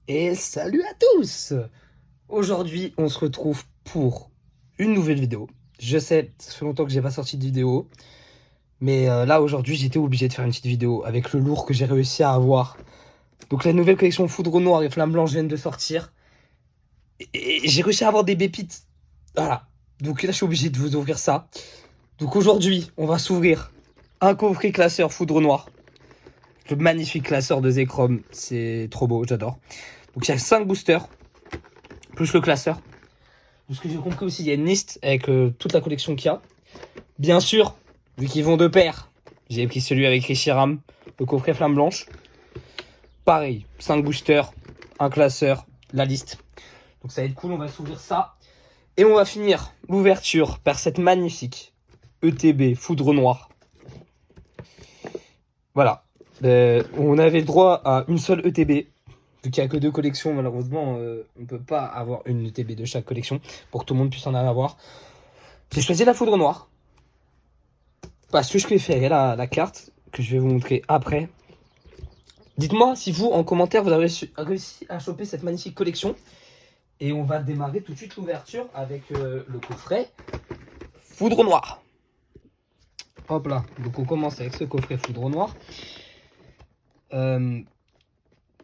Et salut à tous! Aujourd'hui, on se retrouve pour une nouvelle vidéo. Je sais, ça fait longtemps que j'ai pas sorti de vidéo, mais là aujourd'hui, j'étais obligé de faire une petite vidéo avec le lourd que j'ai réussi à avoir. Donc la nouvelle collection Foudre Noire et Flamme Blanche viennent de sortir, et j'ai réussi à avoir des pépites. Voilà. Donc là, je suis obligé de vous ouvrir ça. Donc aujourd'hui, on va s'ouvrir un coffret classeur Foudre Noire. Le magnifique classeur de Zekrom, c'est trop beau, j'adore. Donc il y a 5 boosters, plus le classeur. De ce que j'ai compris aussi, il y a une liste avec toute la collection qu'il y a. Bien sûr, vu qu'ils vont de pair, j'ai pris celui avec Rishiram, le coffret Flamme Blanche. Pareil, 5 boosters, un classeur, la liste. Donc ça va être cool, on va s'ouvrir ça. Et on va finir l'ouverture par cette magnifique ETB Foudre Noire. Voilà. On avait le droit à une seule ETB. Vu qu'il n'y a que 2 collections, malheureusement, on ne peut pas avoir une ETB de chaque collection pour que tout le monde puisse en avoir. J'ai choisi la Foudre Noire. Parce que je préférais la carte que je vais vous montrer après. Dites-moi si vous, en commentaire, vous avez réussi à choper cette magnifique collection. Et on va démarrer tout de suite l'ouverture avec le coffret Foudre Noire. Hop là, donc on commence avec ce coffret Foudre Noire.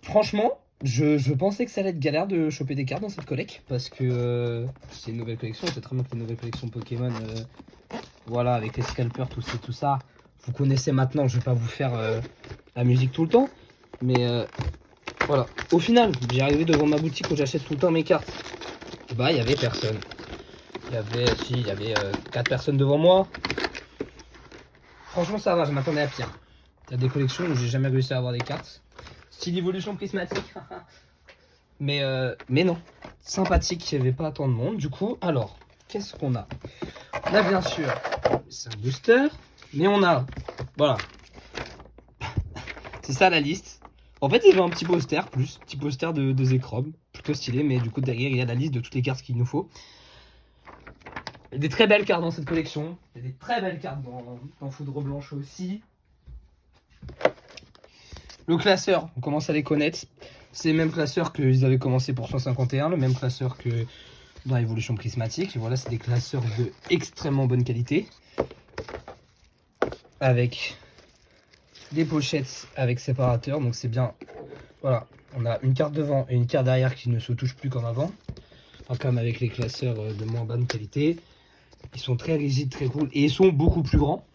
Franchement, je pensais que ça allait être galère de choper des cartes dans cette collecte. Parce que c'est une nouvelle collection, c'est très bien que c'est une nouvelle collection Pokémon. Voilà, avec les scalpers, tout ça. Vous connaissez maintenant, je vais pas vous faire la musique tout le temps. Mais voilà. Au final, j'ai arrivé devant ma boutique où j'achète tout le temps mes cartes. Et bah, il y avait personne. Il y avait 4 personnes devant moi. Franchement, ça va, je m'attendais à pire. Il y a des collections où j'ai jamais réussi à avoir des cartes. Style évolution prismatique. mais non. Sympathique, il n'y avait pas tant de monde. Du coup, alors, qu'est-ce qu'on a? On a bien sûr, c'est un booster. Mais on a, voilà. C'est ça la liste. En fait, il y avait un petit poster petit poster de Zekrom, plutôt stylé, mais du coup derrière il y a la liste de toutes les cartes qu'il nous faut. Il y a des très belles cartes dans cette collection, il y a des très belles cartes dans Foudre Blanche aussi. Le classeur, on commence à les connaître. C'est le même classeur qu'ils avaient commencé pour 151, le même classeur que dans l'évolution prismatique. Et voilà, c'est des classeurs de extrêmement bonne qualité. Avec des pochettes avec séparateur, donc c'est bien. Voilà, on a une carte devant et une carte derrière qui ne se touchent plus comme avant. Enfin, comme avec les classeurs de moins bonne qualité. Ils sont très rigides, très cool et ils sont beaucoup plus grands.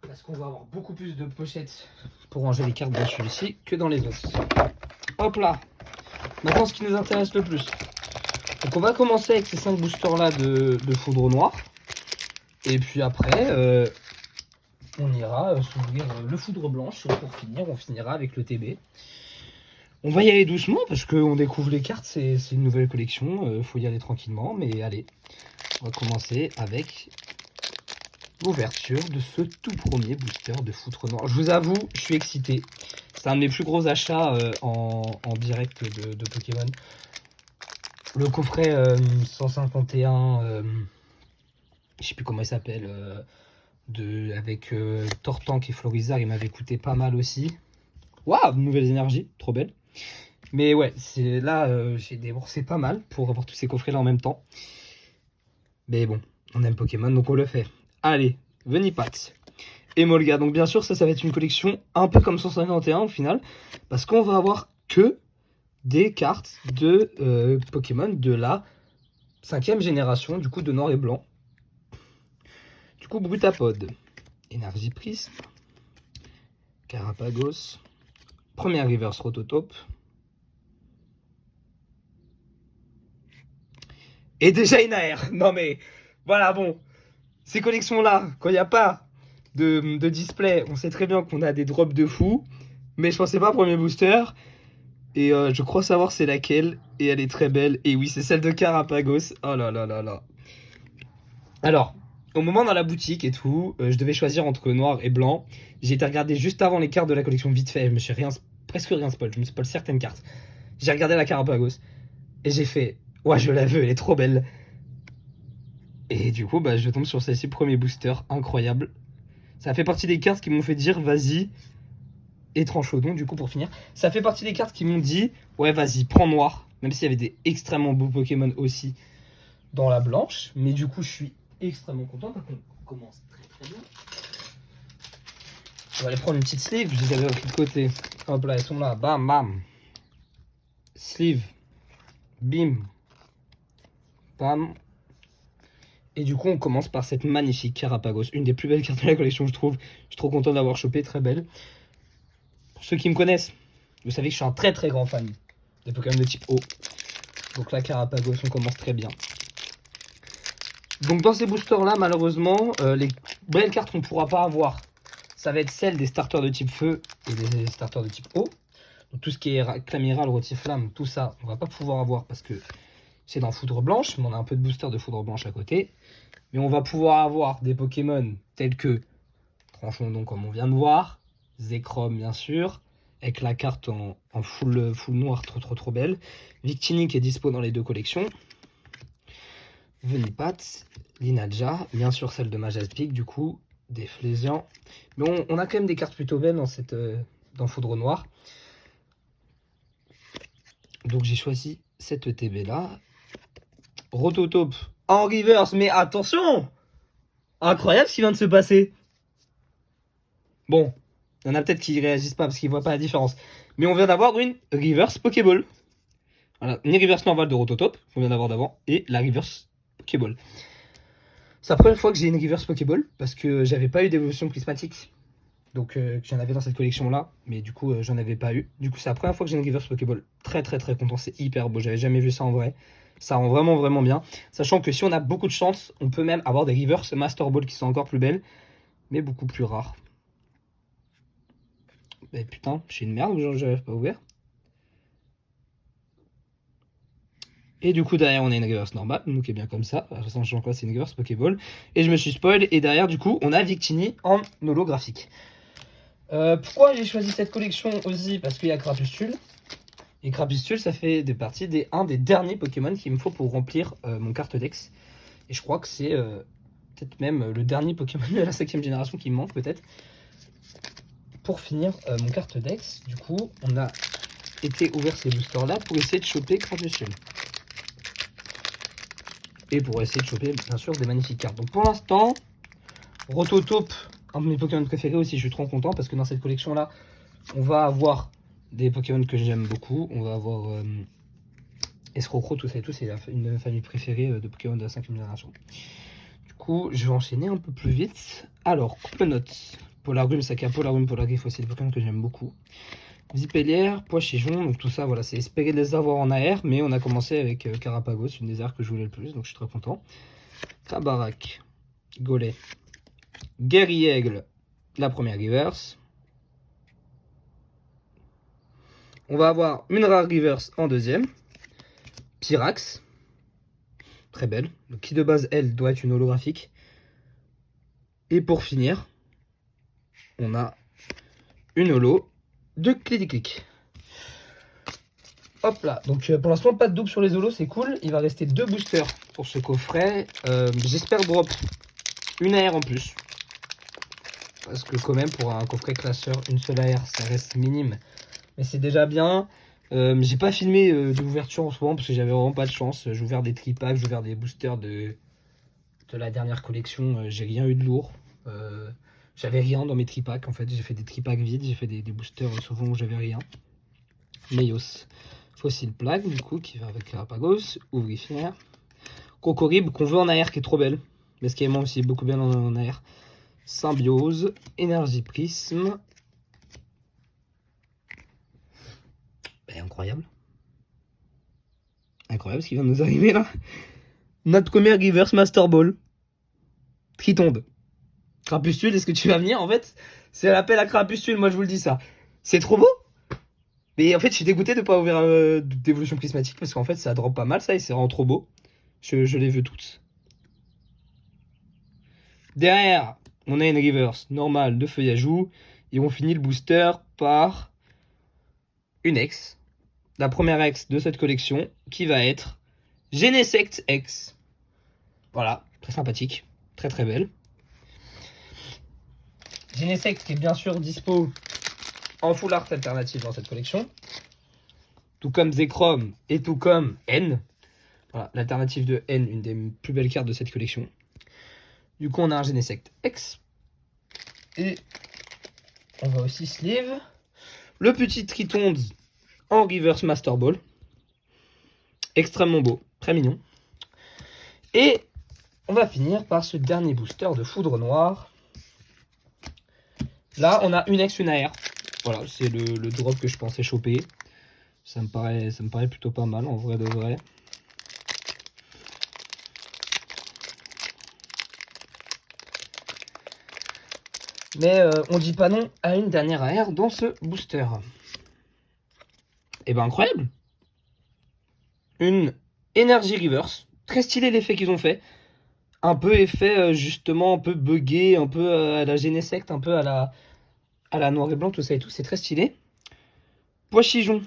Parce qu'on va avoir beaucoup plus de pochettes pour ranger les cartes dans celui-ci que dans les autres. Hop là. Maintenant, ce qui nous intéresse le plus. Donc on va commencer avec ces 5 boosters là de Foudre Noire. Et puis après, on ira s'ouvrir le Foudre Blanche. Et pour finir, on finira avec le TB. On va y aller doucement parce qu'on découvre les cartes, c'est une nouvelle collection, faut y aller tranquillement, mais allez, on va commencer avec l'ouverture de ce tout premier booster de Foudre Noire. Je vous avoue, je suis excité, c'est un de mes plus gros achats en direct de Pokémon. Le coffret 151, je sais plus comment il s'appelle, avec Tortank et Florizard, il m'avait coûté pas mal aussi. Waouh, nouvelles énergies, trop belle. Mais ouais, c'est là, j'ai déboursé pas mal pour avoir tous ces coffrets-là en même temps. Mais bon, on aime Pokémon, donc on le fait. Allez, Venipat et Molga. Donc bien sûr, ça va être une collection un peu comme 151 au final. Parce qu'on va avoir que des cartes de Pokémon de la 5e génération, du coup de noir et blanc. Du coup, Brutapod, Énergie Prisme, Carapagos, première Reverse Rototope. Et déjà une AR. Non mais, voilà, bon. Ces collections-là, quand il n'y a pas de display, on sait très bien qu'on a des drops de fou. Mais je pensais pas premier booster. Et je crois savoir c'est laquelle. Et elle est très belle. Et oui, c'est celle de Carapagos. Oh là là là là. Alors, au moment dans la boutique et tout, je devais choisir entre noir et blanc. J'ai été regarder juste avant les cartes de la collection vite fait. Je me suis presque rien spoil. Je me spoil certaines cartes. J'ai regardé la Carapagos. Et j'ai fait, ouais, je la veux, elle est trop belle. Et du coup, bah, je tombe sur celle-ci, premier booster, incroyable. Ça fait partie des cartes qui m'ont fait dire, vas-y, et Tranchodon du coup pour finir. Ça fait partie des cartes qui m'ont dit ouais vas-y prends noir, même s'il y avait des extrêmement beaux Pokémon aussi dans la blanche, mais du coup je suis extrêmement content parce qu'on commence très bien. On va aller prendre une petite sleeve, je les avais pris de côté. Hop là, elles sont là, bam bam. Sleeve, bim, bam. Et du coup on commence par cette magnifique Carapagos, une des plus belles cartes de la collection je trouve. Je suis trop content d'avoir chopé, très belle. Pour ceux qui me connaissent, vous savez que je suis un très grand fan des Pokémon de type eau. Donc la Carapagos, on commence très bien. Donc dans ces boosters là, malheureusement, les belles cartes qu'on ne pourra pas avoir, ça va être celles des starters de type feu et des starters de type eau. Donc tout ce qui est Clamiral, Rotiflamme, tout ça, on va pas pouvoir avoir parce que c'est dans Foudre Blanche, mais on a un peu de booster de Foudre Blanche à côté. Mais on va pouvoir avoir des Pokémon tels que Tranchodon comme on vient de voir, Zekrom bien sûr, avec la carte en full noir, trop belle. Victini qui est dispo dans les deux collections. Venipat, Linaja, bien sûr celle de Majaspic du coup, des Flésians. Mais on a quand même des cartes plutôt belles dans Foudre Noire. Donc j'ai choisi cette ETB là. Rototope en reverse, mais attention! Incroyable ce qui vient de se passer. Bon, il y en a peut-être qui réagissent pas parce qu'ils voient pas la différence. Mais on vient d'avoir une reverse Pokéball. Voilà, une reverse normale de Rototope, qu'on vient d'avoir d'avant, et la reverse Pokéball. C'est la première fois que j'ai une reverse Pokéball, parce que j'avais pas eu d'évolution prismatique. Donc j'en avais dans cette collection là, mais du coup j'en avais pas eu. Du coup c'est la première fois que j'ai une reverse Pokéball. Très content, c'est hyper beau, j'avais jamais vu ça en vrai. Ça rend vraiment bien. Sachant que si on a beaucoup de chance, on peut même avoir des reverse Master Ball qui sont encore plus belles, mais beaucoup plus rares. Bah putain, je suis une merde ou j'avais pas ouvert. Et du coup derrière on a une reverse normale, donc est bien comme ça. De toute façon je c'est une reverse Pokéball. Et je me suis spoil, et derrière du coup on a Victini en holographique. Pourquoi j'ai choisi cette collection aussi? Parce qu'il y a Crapustule. Et Crapustule, ça fait partie un des derniers Pokémon qu'il me faut pour remplir mon carte Dex. Et je crois que c'est peut-être même le dernier Pokémon de la 5ème génération qui me manque peut-être. Pour finir mon carte Dex, du coup, on a été ouvert ces boosters là pour essayer de choper Crapustule. Et pour essayer de choper bien sûr des magnifiques cartes. Donc pour l'instant, Rototope, un de mes Pokémon préférés aussi, je suis trop content parce que dans cette collection là, on va avoir des Pokémon que j'aime beaucoup. On va avoir Escrocro, tout ça et tout, c'est une de mes familles préférées de Pokémon de la 5ème génération. Du coup, je vais enchaîner un peu plus vite. Alors, couple notes. Polargum, Saka, Polargum, Polargriffe aussi, des Pokémon que j'aime beaucoup. Zipelière, Poichigeon, donc tout ça, voilà, c'est espérer de les avoir en AR, mais on a commencé avec Carapagos, une des AR que je voulais le plus, donc je suis très content. Krabarak, Golet, Guerriègle, la première reverse. On va avoir une rare reverse en deuxième. Pyrax, très belle. Donc, qui de base, elle, doit être une holographique. Et pour finir, on a une holo de Click. Hop là, donc pour l'instant pas de double sur les holos, c'est cool. Il va rester 2 boosters pour ce coffret. J'espère drop une AR en plus. Parce que quand même pour un coffret classeur, une seule AR, ça reste minime. Mais c'est déjà bien. J'ai pas filmé d'ouverture en ce moment parce que j'avais vraiment pas de chance. J'ai ouvert des tripacks, j'ai ouvert des boosters de la dernière collection. J'ai rien eu de lourd. J'avais rien dans mes tripacks en fait. J'ai fait des tripacks vides, j'ai fait des boosters souvent où j'avais rien. Meios, Fossile Plague du coup qui va avec Carapagos, Ouvrifière. Cocorib qu'on veut en AR qui est trop belle. Mais ce qui est moi aussi beaucoup bien en AR. Symbiose, Énergie Prisme. Incroyable. Incroyable ce qui vient de nous arriver là. Notre première reverse Master Ball. Qui tombe. Crapustule, est-ce que tu vas venir? En fait, c'est l'appel à Crapustule, moi je vous le dis ça. C'est trop beau. Mais en fait, je suis dégoûté de ne pas ouvrir d'évolution prismatique parce qu'en fait, ça drop pas mal ça et c'est vraiment trop beau. Je les veux toutes. Derrière, on a une reverse normale de Feuillajou et on finit le booster par une ex. La première ex de cette collection qui va être Genesect X. Voilà, très sympathique, très belle. Genesect qui est bien sûr dispo en full art alternative dans cette collection. Tout comme Zekrom et tout comme N. Voilà, l'alternative de N, une des plus belles cartes de cette collection. Du coup, on a un Genesect X. Et on va aussi sleeve le petit Tritonde en Reverse Master Ball. Extrêmement beau, très mignon. Et on va finir par ce dernier booster de Foudre Noire. Là, on a une X, une AR. Voilà, c'est le drop que je pensais choper. Ça me paraît plutôt pas mal, en vrai de vrai. Mais on dit pas non à une dernière AR dans ce booster. Et ben incroyable. Une Energy Reverse. Très stylé l'effet qu'ils ont fait. Un peu effet justement un peu buggé, un peu à la Genesect, un peu à la noir et blanc, tout ça et tout. C'est très stylé. Pois-chigeon.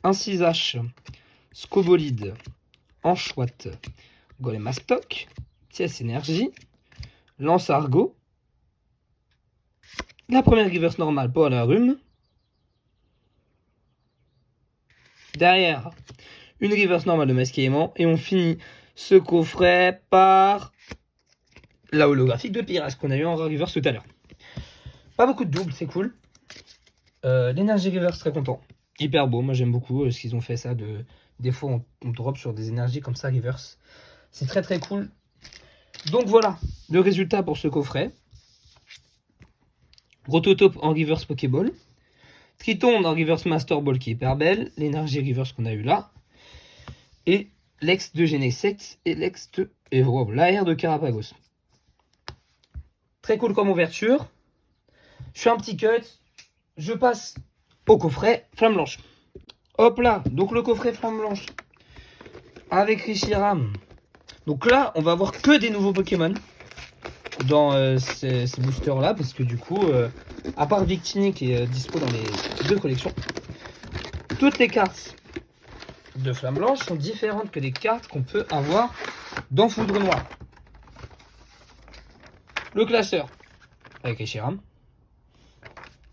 Un 6H. Scobolide. Anchoite. Golem Astoc. TS Énergie. Lance Argot. La première reverse normale pour la rhume. Derrière, une reverse normale de masquement. Et on finit ce coffret par la holographique de Piras qu'on a eu en reverse tout à l'heure. Pas beaucoup de doubles, c'est cool. L'énergie reverse, très content. Hyper beau, moi j'aime beaucoup ce qu'ils ont fait ça. Des fois on drop sur des énergies comme ça, reverse. C'est très très cool. Donc voilà, le résultat pour ce coffret. Rototope en reverse Pokéball. Triton en reverse Master Ball qui est hyper belle. L'énergie reverse qu'on a eu là. Et l'ex de Genesect et l'ex de... Et wow, l'AR de Carapagos. Très cool comme ouverture. Je fais un petit cut. Je passe au coffret Flamme Blanche. Hop là, donc le coffret Flamme Blanche. Avec Reshiram. Donc là, on va avoir que des nouveaux Pokémon dans ces boosters là. Parce que du coup, à part Victini qui est dispo dans les deux collections, toutes les cartes de Flamme Blanche sont différentes que les cartes qu'on peut avoir dans Foudre Noire. Le classeur avec Reshiram.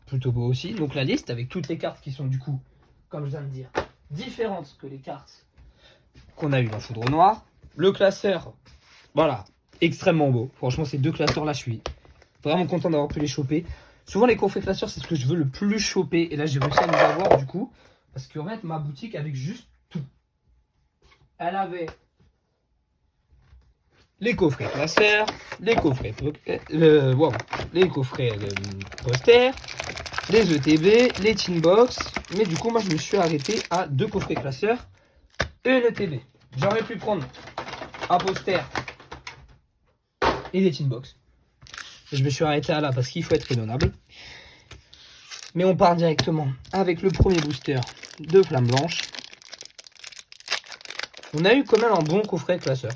Plutôt beau aussi. Donc la liste avec toutes les cartes qui sont du coup, comme je viens de dire, différentes que les cartes qu'on a eu dans Foudre Noire. Le classeur, voilà, extrêmement beau. Franchement, ces deux classeurs là, je suis vraiment content d'avoir pu les choper. Souvent les coffrets classeurs, c'est ce que je veux le plus choper. Et là, j'ai réussi à les avoir du coup. Parce qu'en fait, ma boutique avec juste tout. Elle avait les coffrets classeurs, les coffrets les coffrets posters, les ETB, les Tinbox. Mais du coup, moi, je me suis arrêté à deux coffrets classeurs et une ETB. J'aurais pu prendre un poster et des Tinbox. Je me suis arrêté à là parce qu'il faut être raisonnable. Mais on part directement avec le premier booster de Flamme Blanche. On a eu quand même un bon coffret classeur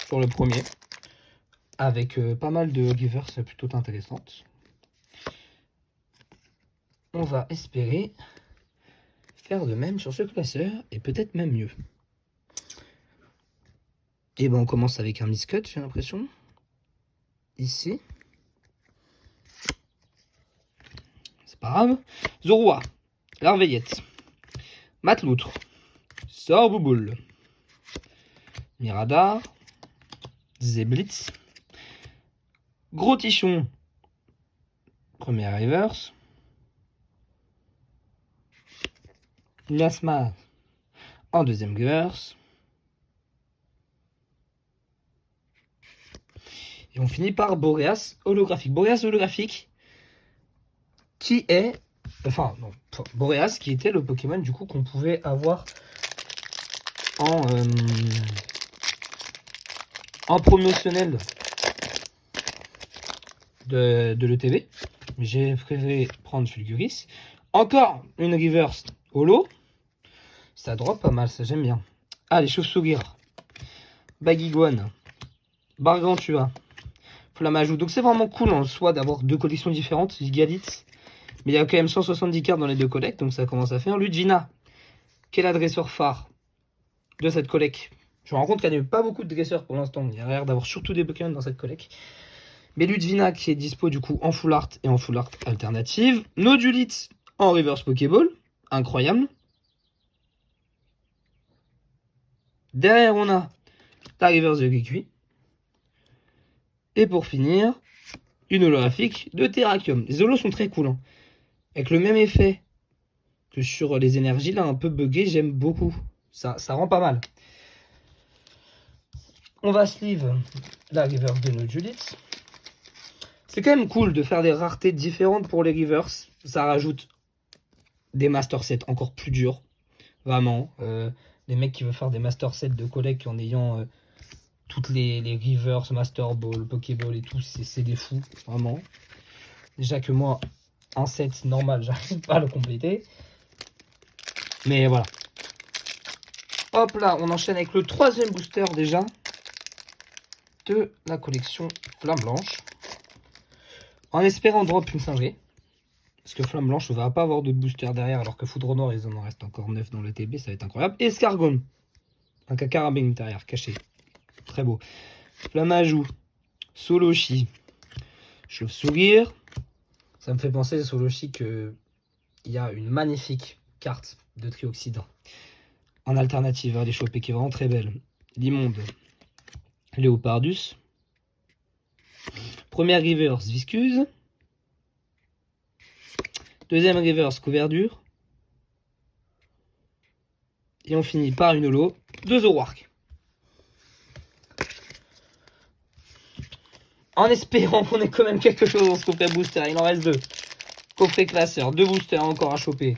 sur le premier. Avec pas mal de reverse plutôt intéressantes. On va espérer faire de même sur ce classeur et peut-être même mieux. Et ben on commence avec un miscut, j'ai l'impression. Ici. C'est pas grave. Zorua. Larveillette. Mateloutre. Sorbouboule. Miradar. Zeblitz. Gros Tichon. Première reverse. Miasma en deuxième reverse. Et on finit par Boreas holographique. Boreas holographique qui est... Enfin, non. Boreas qui était le Pokémon du coup qu'on pouvait avoir en promotionnel de l'ETV. J'ai préféré prendre Fulguris. Encore une reverse holo. Ça drop pas mal, ça j'aime bien. Ah, les chauves-souris. Baguiguane. Bargantua. Flammajou. Donc c'est vraiment cool en soi d'avoir deux collections différentes. Gigalitz. Mais il y a quand même 170 cartes dans les deux collectes, donc ça commence à faire. Ludvina. Quel adresseur phare de cette collecte. Je me rends compte qu'il n'y a pas beaucoup de dresseurs pour l'instant. Il y a l'air d'avoir surtout des Pokémon dans cette collecte. Beludvina qui est dispo du coup en full art et en full art alternative. Nodulite en reverse Pokéball. Incroyable. Derrière, on a la reverse de Kikui. Et pour finir, une holographique de Terrakium. Les holos sont très cool. Hein. Avec le même effet que sur les énergies, là, un peu buggé, j'aime beaucoup. Ça rend pas mal. On va sleeve la reverse de Nodulite. C'est quand même cool de faire des raretés différentes pour les reverse. Ça rajoute des master sets encore plus durs. Vraiment. Les mecs qui veulent faire des master sets de collègues en ayant toutes les reverse, master ball, pokéball et tout, c'est des fous. Vraiment. Déjà que moi, un set normal, j'arrive pas à le compléter. Mais voilà. Hop là, on enchaîne avec le troisième booster déjà de la collection Flamme Blanche. En espérant drop une singerie. Parce que Flamme Blanche, on va pas avoir d'autres boosters derrière, alors que Foudre Noir, ils en restent encore 9 dans le TB, ça va être incroyable. Escargon. Un Cacarabing derrière, caché. Très beau. Flammajou. Soloshi. Chauve-sourire. Ça me fait penser, Soloshi, qu'il y a une magnifique carte de Trioxyde en alternative à les choper, qui est vraiment très belle. L'immonde. Léopardus. Première reverse, viscuse. Deuxième reverse, couverture. Et on finit par une holo de Zoroark. En espérant qu'on ait quand même quelque chose dans ce coffret booster. Il en reste 2. Coffret classeur, 2 boosters encore à choper.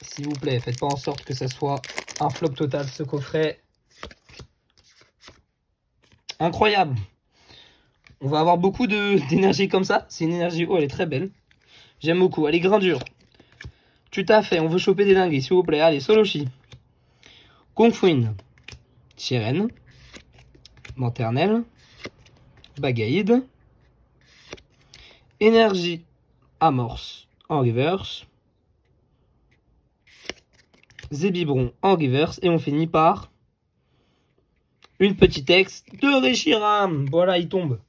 S'il vous plaît, faites pas en sorte que ça soit un flop total ce coffret. Incroyable. On va avoir beaucoup d'énergie comme ça. C'est une énergie, oh elle est très belle. J'aime beaucoup, elle est grindure. Tu t'as fait, on veut choper des dingueries, s'il vous plaît. Allez, Soloshi. Kongfuin. Chiren. Manternelle. Bagaïde. Énergie. Amorce en reverse. Zébibron en reverse. Et on finit par une petite ex de Reshiram. Voilà, il tombe.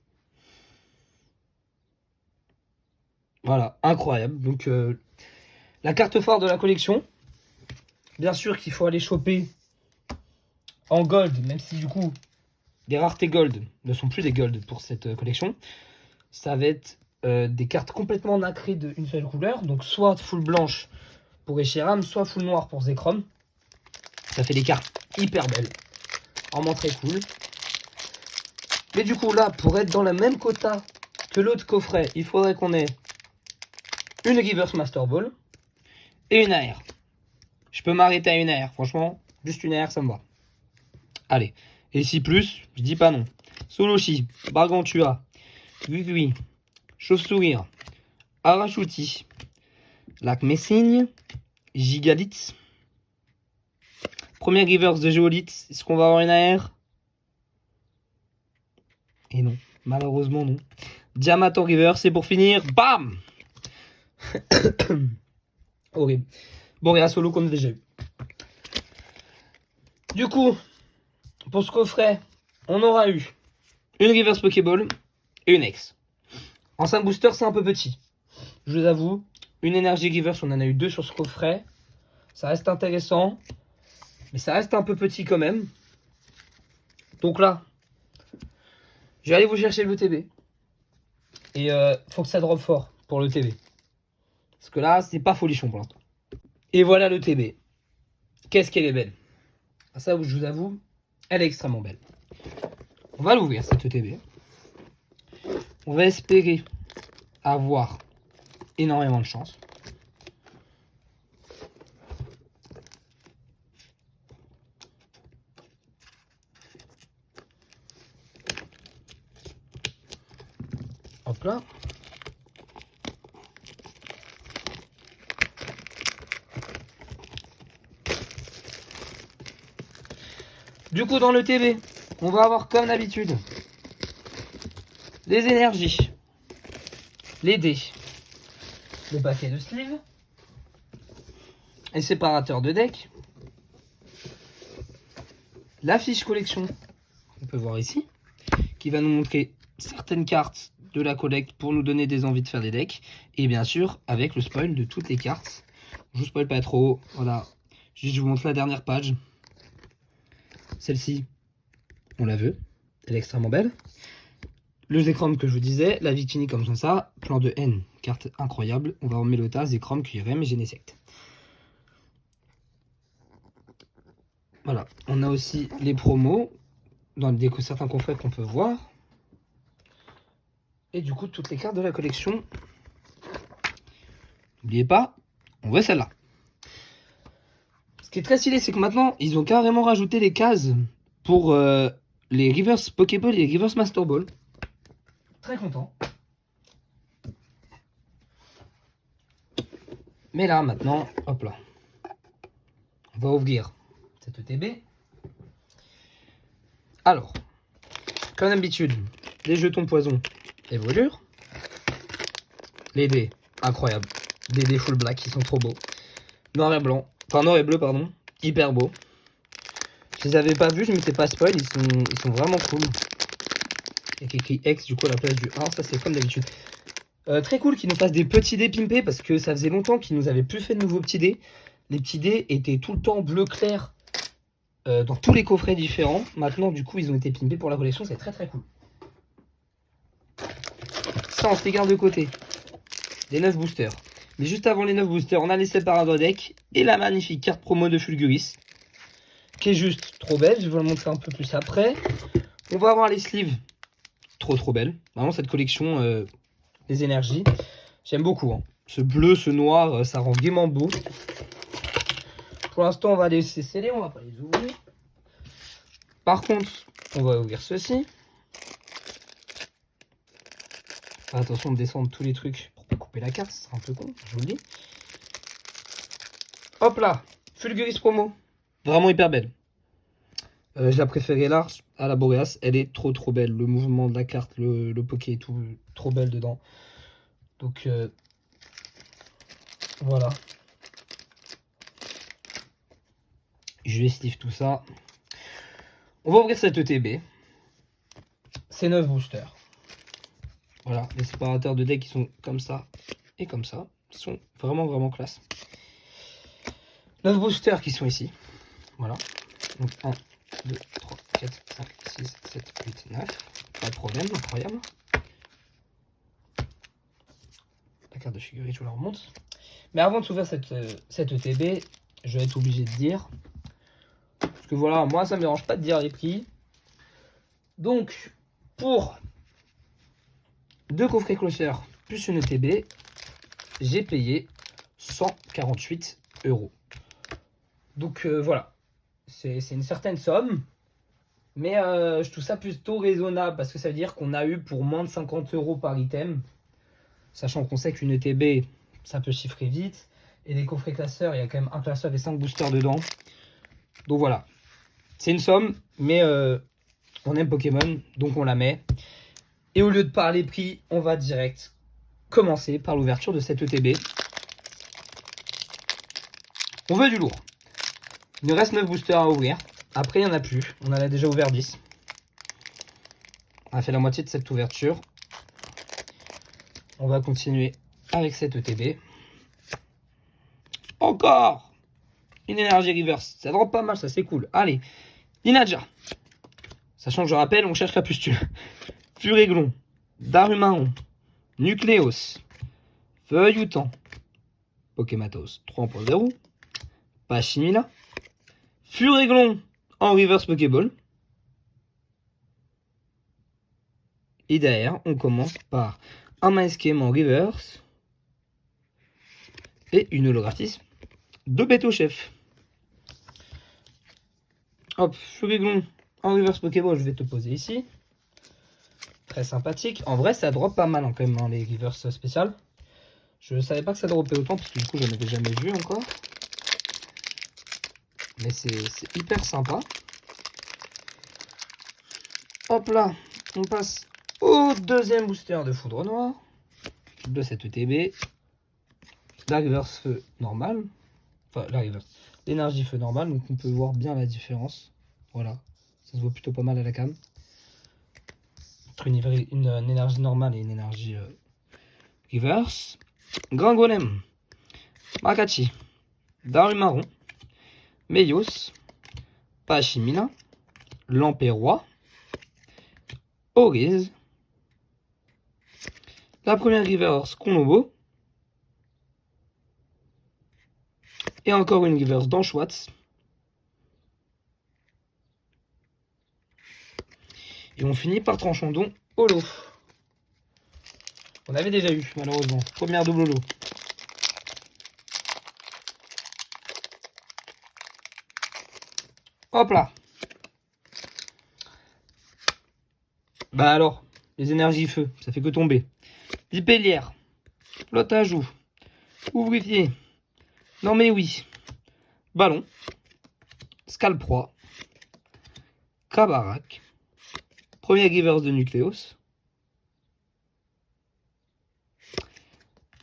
Voilà, incroyable. Donc, la carte forte de la collection. Bien sûr qu'il faut aller choper en gold, même si du coup, les raretés gold ne sont plus des gold pour cette collection. Ça va être des cartes complètement nacrées d'une seule couleur. Donc, soit full blanche pour Reshiram, soit full noir pour Zekrom. Ça fait des cartes hyper belles. Vraiment très cool. Mais du coup, là, pour être dans la même quota que l'autre coffret, il faudrait qu'on ait une Reverse Master Ball et une AR. Je peux m'arrêter à une AR, franchement, juste une AR, ça me va. Allez, et si plus, je dis pas non. Soloshi, Bargantua, Gugui, Chauve-sourire, Arachuti, Lac Messigne, Gigalith. Première reverse de Géolith, est-ce qu'on va avoir une AR? Et non, malheureusement non. Diamant en reverse, et pour finir, bam. Horrible. Bon, et un solo qu'on a déjà eu. Du coup, pour ce coffret, on aura eu une reverse Pokéball et une ex. En 5 boosters, c'est un peu petit. Je vous avoue, une énergie reverse, on en a eu 2 sur ce coffret. Ça reste intéressant, mais ça reste un peu petit quand même. Donc là, je vais aller vous chercher le TB. Et faut que ça drop fort pour le TB. Parce que là, c'est pas folichon pour l'instant. Et voilà le TB. Qu'est-ce qu'elle est belle. Ça, je vous avoue, elle est extrêmement belle. On va l'ouvrir, cette TB. On va espérer avoir énormément de chance. Hop là. Du coup, dans le TB, on va avoir comme d'habitude les énergies, les dés, le paquet de sleeve, les séparateurs de deck, la fiche collection, on peut voir ici, qui va nous montrer certaines cartes de la collecte pour nous donner des envies de faire des decks. Et bien sûr, avec le spoil de toutes les cartes. Je vous spoil pas trop. Voilà. Juste, je vous montre la dernière page. Celle-ci, on la veut. Elle est extrêmement belle. Le Zekrom que je vous disais, la Victini comme ça, plan de N, carte incroyable. On va en Mélota, Zekrom, QRM et Genesect. Voilà, on a aussi les promos dans certains coffrets qu'on peut voir. Et du coup, toutes les cartes de la collection. N'oubliez pas, on voit celle-là. Ce qui est très stylé, c'est que maintenant, ils ont carrément rajouté les cases pour les Reverse Pokéball et les Reverse Master Ball. Très content. Mais là, maintenant, hop là. On va ouvrir cette ETB. Alors, comme d'habitude, les jetons poison et volure. Les dés, incroyables. Des dés full black qui sont trop beaux. Noir et blanc. Enfin, noir et bleu, pardon. Hyper beau. Je les avais pas vus, je m'étais pas spoil. Ils sont vraiment cool. Il y a écrit X du coup à la place du 1. Ça, c'est comme d'habitude. Très cool qu'ils nous fassent des petits dés pimpés parce que ça faisait longtemps qu'ils nous avaient plus fait de nouveaux petits dés. Les petits dés étaient tout le temps bleu clair dans tous les coffrets différents. Maintenant, du coup, ils ont été pimpés pour la collection. C'est très très cool. Ça, on se les garde de côté. Les 9 boosters. Mais juste avant les 9 boosters, on a les séparateurs deck et la magnifique carte promo de Fulguris. Qui est juste trop belle. Je vais vous la montrer un peu plus après. On va avoir les sleeves. Trop belle. Vraiment, cette collection, les énergies. J'aime beaucoup. Hein. Ce bleu, ce noir, ça rend gaiement beau. Pour l'instant, on va les laisser sceller. On va pas les ouvrir. Par contre, on va ouvrir ceci. Attention de descendre tous les trucs pour pas couper la carte, ce sera un peu con, je vous le dis. Hop là, Fulguris promo, vraiment hyper belle. Je la préférais large à la Boreas, elle est trop belle. Le mouvement de la carte, le poké et tout, trop belle dedans. Donc voilà. Je vais sleeve tout ça. On va ouvrir cette ETB. C'est 9 boosters. Voilà, les séparateurs de deck qui sont comme ça et comme ça. Ils sont vraiment classe. 9 boosters qui sont ici. Voilà. Donc 1, 2, 3, 4, 5, 6, 7, 8, 9. Pas de problème, incroyable. La carte de figurine, je vous la remonte. Mais avant de s'ouvrir cette ETB, je vais être obligé de dire. Parce que voilà, moi ça me dérange pas de dire les prix. Donc, pour 2 coffrets clocher plus une ETB, j'ai payé 148 €. Donc voilà, c'est une certaine somme, mais je trouve ça plutôt raisonnable parce que ça veut dire qu'on a eu pour moins de 50 € par item, sachant qu'on sait qu'une ETB, ça peut chiffrer vite, et les coffrets classeurs, il y a quand même un classeur et 5 boosters dedans. Donc voilà, c'est une somme, mais on aime Pokémon, donc on la met. Et au lieu de parler prix, on va direct commencer par l'ouverture de cette ETB. On veut du lourd. Il nous reste 9 boosters à ouvrir. Après, il n'y en a plus. On en a déjà ouvert 10. On a fait la moitié de cette ouverture. On va continuer avec cette ETB. Encore une énergie reverse. Ça drop pas mal, ça c'est cool. Allez, Ninja. Sachant que je rappelle, on cherche la pustule. Furéglon, Darumaon, Nucléos, Feuilloutant, Pokématos 3.0, Pachimila, Furéglon en reverse Pokéball. Et derrière, on commence par un Maeskem en reverse et une holographisme de Beto Chef. Hop, Furéglon en reverse Pokéball, je vais te poser ici. Très sympathique. En vrai, ça drop pas mal hein, quand même, hein, les reverse spéciales. Je ne savais pas que ça dropait autant, parce que du coup, je n'avais jamais vu encore. Mais c'est hyper sympa. Hop là, on passe au deuxième booster de Foudre Noire de cette ETB. La reverse feu normal. Enfin, la reverse. L'énergie feu normal, donc on peut voir bien la différence. Voilà, ça se voit plutôt pas mal à la cam. Entre une énergie normale et une énergie reverse. Grand Golem. Makachi. Darumaron. Meios. Pachimina. Lamperroi. Oriz. La première reverse Konobo. Et encore une reverse dans Schwartz. Et on finit par Tranchandon Holo. On avait déjà eu, malheureusement. Première double holo. Hop là. Bah alors, les énergies feu, ça fait que tomber. Vipellière. Flotte à joue. Ouvrier. Non mais oui. Ballon. Scalproie. Kabarak. Premier reverse de Nucleos.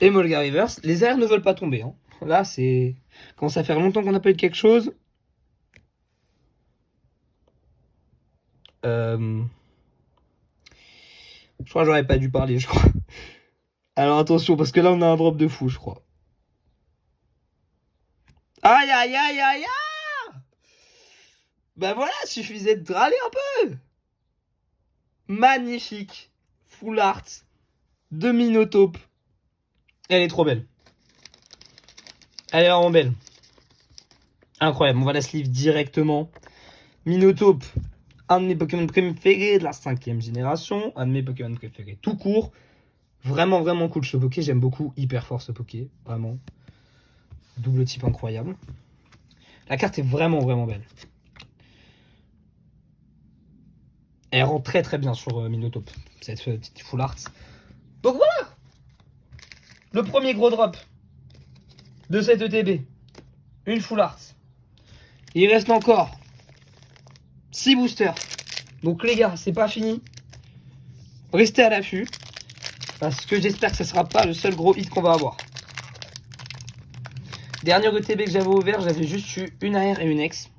Et Molga reverse. Les airs ne veulent pas tomber. Hein. Là, c'est... Commence à faire longtemps qu'on n'a pas eu de quelque chose. Je crois que j'aurais pas dû parler, je crois. Alors attention, parce que là, on a un drop de fou, je crois. Aïe, aïe, aïe, aïe, aïe. Ben voilà, suffisait de râler un peu. Magnifique. Full art. De Minotaupe. Elle est trop belle. Elle est vraiment belle. Incroyable. On va la sleeve directement. Minotaupe. Un de mes Pokémon préférés de la 5e génération. Un de mes Pokémon préférés tout court. Vraiment, vraiment cool ce Poké. J'aime beaucoup. Hyper fort ce Poké. Vraiment. Double type incroyable. La carte est vraiment, vraiment belle. Elle rend très, très bien sur Minotaupe. Cette petite full art. Donc voilà. Le premier gros drop de cette ETB. Une full art. Il reste encore 6 boosters. Donc les gars, c'est pas fini. Restez à l'affût. Parce que j'espère que ce sera pas le seul gros hit qu'on va avoir. Dernier ETB que j'avais ouvert, j'avais juste eu une AR et une X.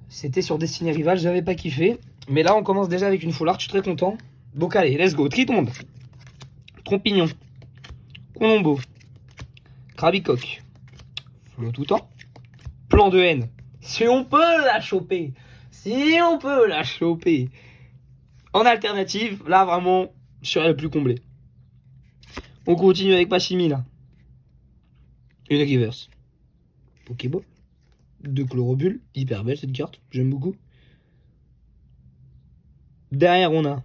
C'était sur Destiny Rival, j'avais pas kiffé. Mais là, on commence déjà avec une full art, je suis très content. Donc allez, let's go. Tritonde. Trompignon. Colombo. Crabicoque. Flot tout temps. Plan de haine. Si on peut la choper. Si on peut la choper. En alternative, là vraiment, je serai le plus comblé. On continue avec Pachimina. Une reverse. Pokéball. 2 chlorobules. Hyper belle cette carte. J'aime beaucoup. Derrière, on a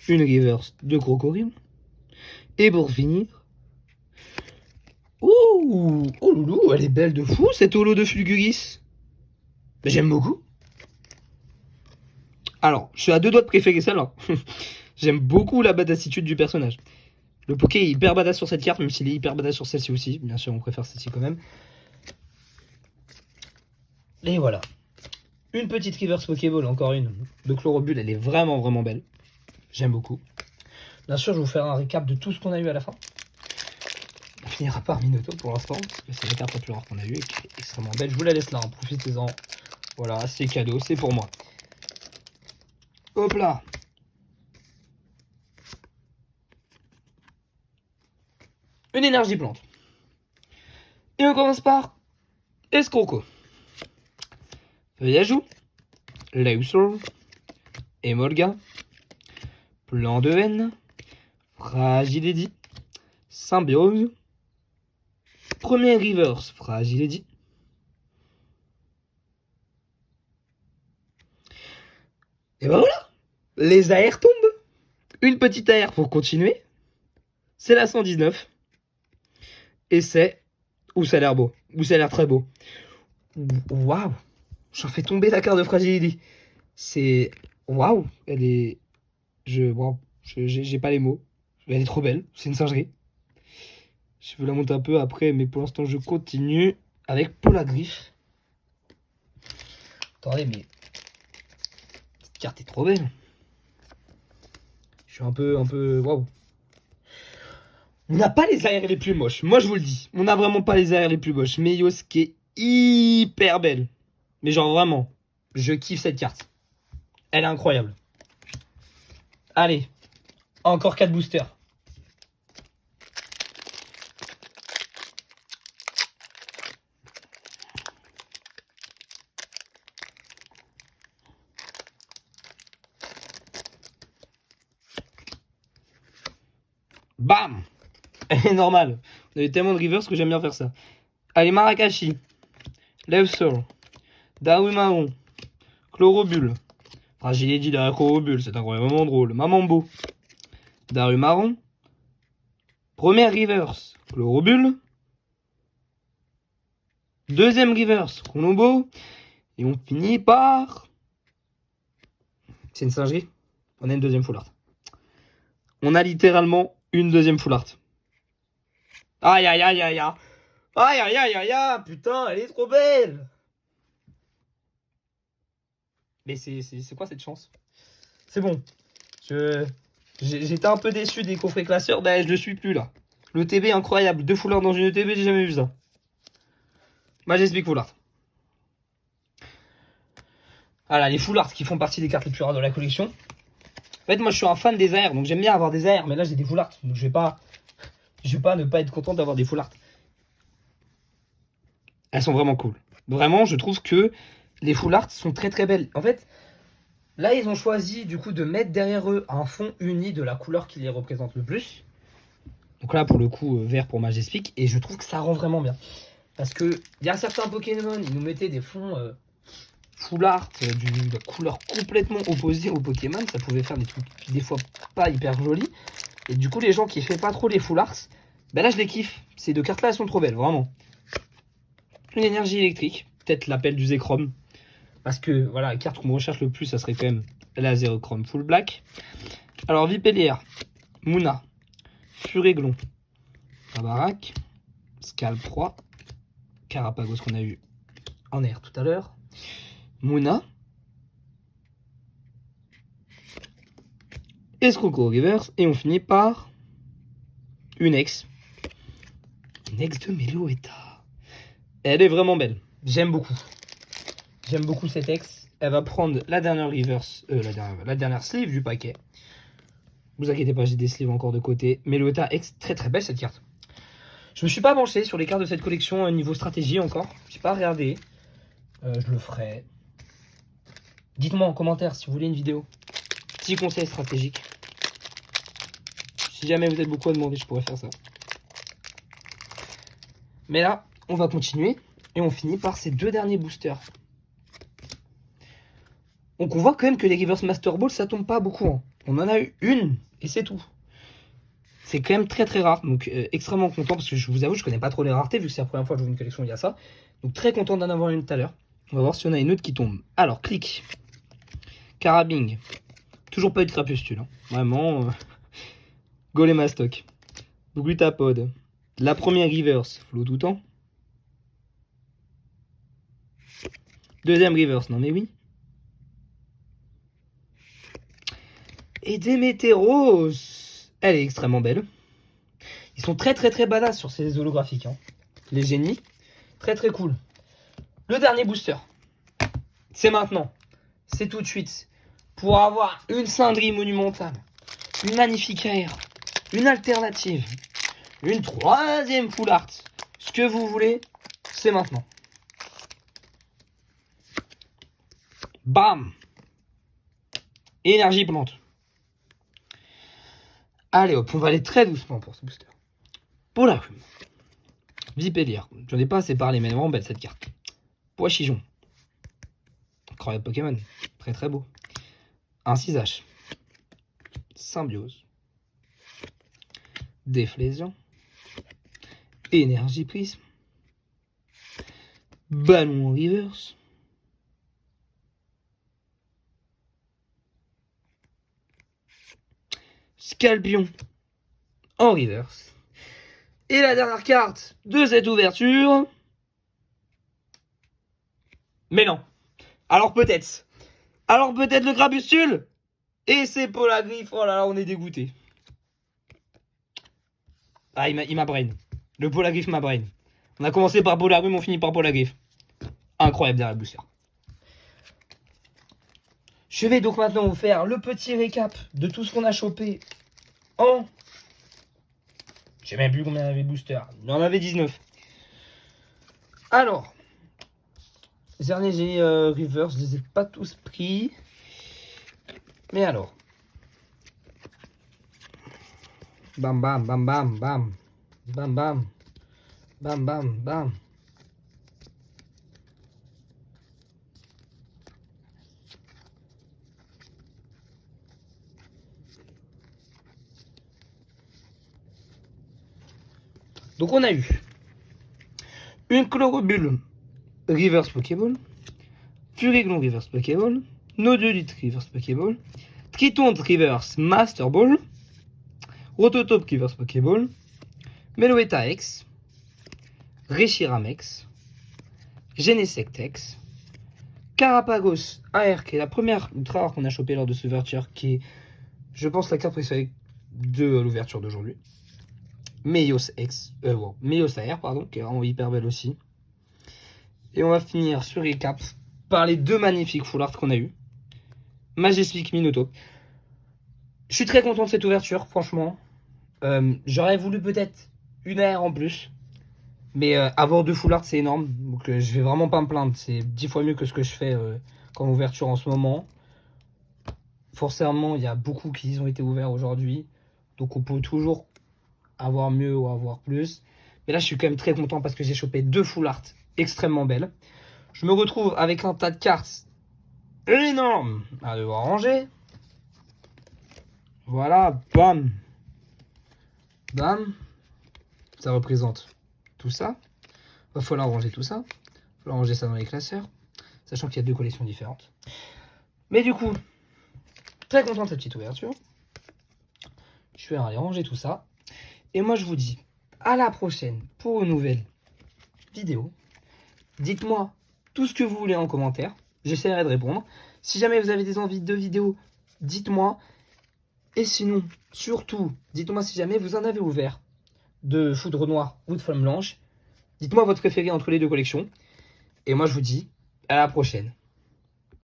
une reverse de Crocodile. Et pour finir. Oh, oh loulou, elle est belle de fou cette holo de Fulguris. J'aime beaucoup. Alors, je suis à 2 doigts de préférer celle-là. J'aime beaucoup la badassitude du personnage. Le Poké est hyper badass sur cette carte, même s'il est hyper badass sur celle-ci aussi. Bien sûr, on préfère celle-ci quand même. Et voilà. Une petite reverse Pokéball, encore une. De Chlorobule, elle est vraiment, vraiment belle. J'aime beaucoup. Bien sûr, je vais vous faire un récap de tout ce qu'on a eu à la fin. On finira par Minotaupe pour l'instant, parce que c'est la carte la plus rare qu'on a eu et qui est extrêmement belle. Je vous la laisse là, hein. Profitez-en. Voilà, c'est cadeau, c'est pour moi. Hop là. Une énergie plante. Et on commence par Escroco. Feuillajou. Leusor. Emolga. Plan de haine. Fragiledy. Symbiose. Premier reverse Fragiledy. Et ben voilà. Les AR tombent. Une petite AR pour continuer. C'est la 119. Et c'est... Ouh, ça a l'air beau. Ouh, ça a l'air très beau. Waouh. J'en fais tomber la carte de Fragility. C'est... Waouh. Elle est... Waouh. J'ai pas les mots. Elle est trop belle. C'est une singerie. Je vais la monter un peu après, mais pour l'instant, je continue avec Polagriffe. Attendez, mais... Cette carte est trop belle. Je suis un peu... Waouh. On n'a pas les AR les plus moches. Moi, je vous le dis. On n'a vraiment pas les AR les plus moches. Meios qui est hyper belle. Mais genre, vraiment. Je kiffe cette carte. Elle est incroyable. Allez, encore 4 boosters. Bam! Elle est normale. On a eu tellement de reverse que j'aime bien faire ça. Allez, Marakashi. Levsor. Darumaron. Chlorobule. Ah, j'ai dit la Chlorobule, c'est incroyablement drôle. Mamambo. Darumaron. Première reverse. Chlorobule. Deuxième reverse. Chronobo. Et on finit par... C'est une singerie. On a une deuxième full art. On a littéralement une deuxième full art. Aïe aïe aïe aïe aïe. Aïe aïe aïe aïe aïe. Putain, elle est trop belle. Mais c'est quoi cette chance? C'est bon. J'étais un peu déçu des coffrets classeurs. Ben je le suis plus là. Le TB incroyable. 2 full art dans une ETB, j'ai jamais vu ça. Majestic full art. Voilà, les full art qui font partie des cartes les plus rares de la collection. En fait, moi je suis un fan des AR, donc j'aime bien avoir des AR, mais là j'ai des full art, donc je vais pas ne pas être content d'avoir des full art. Elles sont vraiment cool. Vraiment, je trouve que les full art sont très très belles. En fait, là ils ont choisi du coup de mettre derrière eux un fond uni de la couleur qui les représente le plus. Donc là pour le coup vert pour Majestic, et je trouve que ça rend vraiment bien. Parce que il y a certains Pokémon, ils nous mettaient des fonds full art de couleur complètement opposée aux Pokémon, ça pouvait faire des trucs des fois pas hyper jolis. Et du coup les gens qui font pas trop les full arts, ben là je les kiffe. Ces deux cartes là elles sont trop belles, vraiment. Une énergie électrique, peut-être l'appel du Zekrom. Parce que voilà, la carte qu'on recherche le plus, ça serait quand même la Zerochrome full black. Alors Vipellier, Muna, Furéglon, Tabarak, Scalp3, Carapagos qu'on a eu en air tout à l'heure, Muna, Escroco Reverse, et on finit par une ex. Une ex de Meloetta. Elle est vraiment belle. J'aime beaucoup. J'aime beaucoup cette ex. Elle va prendre la dernière reverse, la dernière sleeve du paquet. Vous inquiétez pas, j'ai des sleeves encore de côté. Meloetta ex, très très belle cette carte. Je me suis pas penché sur les cartes de cette collection niveau stratégie encore. J'ai pas regardé. Je le ferai. Dites-moi en commentaire si vous voulez une vidéo. Petit conseil stratégique. Si jamais vous êtes beaucoup à demander, je pourrais faire ça. Mais là, on va continuer. Et on finit par ces deux derniers boosters. Donc on voit quand même que les Reverse Master Ball, ça tombe pas beaucoup. Hein. On en a eu une et c'est tout. C'est quand même très très rare. Donc extrêmement content parce que je vous avoue, je connais pas trop les raretés vu que c'est la première fois que j'ouvre une collection, il y a ça. Donc très content d'en avoir une tout à l'heure. On va voir si on a une autre qui tombe. Alors, clic. Carabing. Toujours pas eu de crapustule. Hein. Vraiment. Golémastoc. Glutapod. La première reverse. Flow tout temps. Deuxième reverse. Non mais oui. Et Démétéros. Elle est extrêmement belle. Ils sont très très très badass sur ces holographiques. Hein. Les génies. Très très cool. Le dernier booster. C'est maintenant. C'est tout de suite. Pour avoir une cindrie monumentale. Une magnifique AR. Une alternative. Une troisième full art. Ce que vous voulez, c'est maintenant. Bam. Énergie plante. Allez hop, on va aller très doucement pour ce booster. Polarium. Vipellier. J'en ai pas assez parlé, mais elle est vraiment belle cette carte. Poichijon. Incroyable Pokémon. Très très beau. Un 6H. Symbiose. Déflésion. Énergie prisme. Ballon en reverse. Scalpion en reverse. Et la dernière carte de cette ouverture. Mais non. Alors peut-être. Alors peut-être le crapustule. Et c'est Polagriff. Oh là là, on est dégoûté. Ah, il m'a brain. Le Polagriff m'a brain. On a commencé par Polarium, on finit par Polagriff. Incroyable derrière le booster. Je vais donc maintenant vous faire le petit récap de tout ce qu'on a chopé en... Je sais même plus combien il y avait booster. Il y en avait 19. Alors, les derniers j'ai reverse, je les ai pas tous pris. Mais alors. Bam bam bam bam bam. Bam bam. Bam bam bam. Donc on a eu une Chlorobule Reverse Pokéball, Furiglon Reverse Pokéball, Nodulite Reverse Pokéball, Tritonte Reverse Master Ball, Rototope Reverse Pokéball, Meloetta X, Reshiram-X, Genesect X, Carapagos AR, qui est la première ultra rare qu'on a chopé lors de cette ouverture, qui est, je pense, la carte préférée de l'ouverture d'aujourd'hui. Meios AR, pardon, qui est vraiment hyper belle aussi. Et on va finir sur récap par les deux magnifiques full art qu'on a eu. Majestic Minotaur. Je suis très content de cette ouverture, franchement. J'aurais voulu peut-être une AR en plus. Mais avoir deux full art, c'est énorme. Donc je vais vraiment pas me plaindre. C'est 10 fois mieux que ce que je fais comme ouverture en ce moment. Forcément, il y a beaucoup qui ont été ouverts aujourd'hui. Donc on peut toujours avoir mieux ou avoir plus. Mais là, je suis quand même très content parce que j'ai chopé deux full art extrêmement belles. Je me retrouve avec un tas de cartes énorme à devoir ranger. Voilà, bam. Bam. Ça représente tout ça. Va falloir ranger tout ça. Va falloir ranger ça dans les classeurs. Sachant qu'il y a deux collections différentes. Mais du coup, très content de cette petite ouverture. Je vais aller ranger tout ça. Et moi, je vous dis à la prochaine pour une nouvelle vidéo. Dites-moi tout ce que vous voulez en commentaire. J'essaierai de répondre. Si jamais vous avez des envies de vidéos, dites-moi. Et sinon, surtout, dites-moi si jamais vous en avez ouvert de Foudre Noire ou de Flamme Blanche. Dites-moi votre préféré entre les deux collections. Et moi, je vous dis à la prochaine.